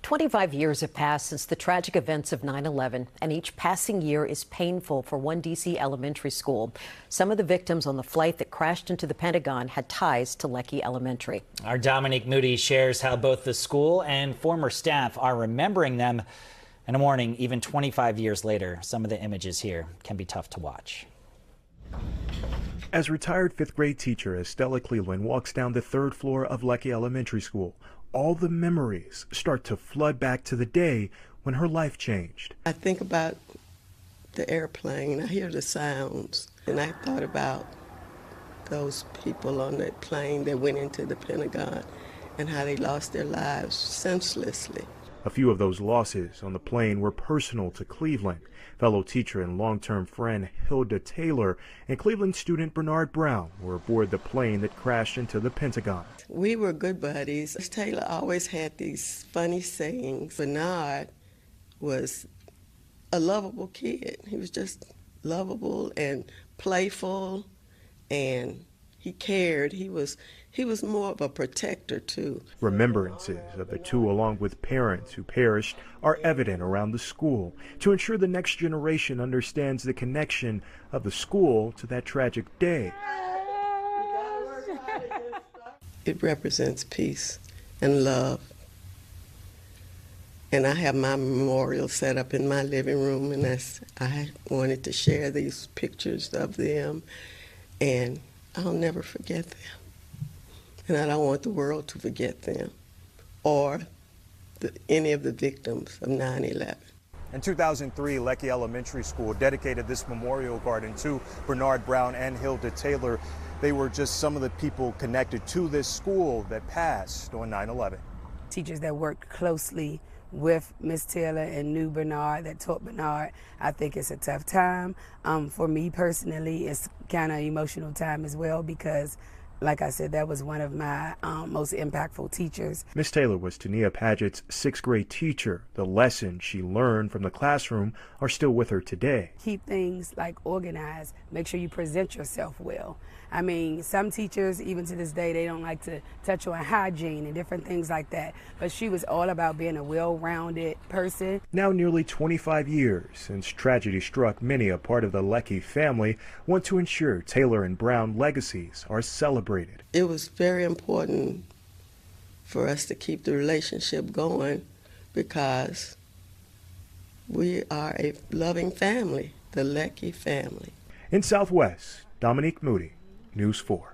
25 years have passed since the tragic events of 9/11, and each passing year is painful for one D.C. elementary school. Some of the victims on the flight that crashed into the Pentagon had ties to Leckie Elementary. Our Dominique Moody shares how both the school and former staff are remembering them. In a morning, even 25 years later, some of the images here can be tough to watch. As retired fifth grade teacher Estella Cleveland walks down the third floor of Leckie Elementary School, all the memories start to flood back to the day when her life changed. I think about the airplane, I hear the sounds, and I thought about those people on that plane that went into the Pentagon and how they lost their lives senselessly. A few of those losses on the plane were personal to Cleveland. Fellow teacher and long-term friend Hilda Taylor and Cleveland student Bernard Brown were aboard the plane that crashed into the Pentagon. We were good buddies. Taylor always had these funny sayings. Bernard was a lovable kid. He was just lovable and playful, and he cared. He was more of a protector, too. Remembrances of the two, along with parents who perished, are evident around the school to ensure the next generation understands the connection of the school to that tragic day. It represents peace and love. And I have my memorial set up in my living room, and I wanted to share these pictures of them, and I'll never forget them. And I don't want the world to forget them or any of the victims of 9/11. In 2003, Leckie Elementary School dedicated this memorial garden to Bernard Brown and Hilda Taylor. They were just some of the people connected to this school that passed on 9/11. Teachers that worked closely with Miss Taylor and knew Bernard, that taught Bernard. I think it's a tough time. For me personally, it's kind of emotional time as well because, like I said, that was one of my most impactful teachers. Miss Taylor was Tania Paget's sixth grade teacher. The lessons she learned from the classroom are still with her today. Keep things like organized. Make sure you present yourself well. I mean, some teachers, even to this day, they don't like to touch on hygiene and different things like that. But she was all about being a well-rounded person. Now nearly 25 years since tragedy struck, many a part of the Leckie family want to ensure Taylor and Brown legacies are celebrated. It was very important for us to keep the relationship going because we are a loving family, the Leckie family. In Southwest, Dominique Moody, News 4.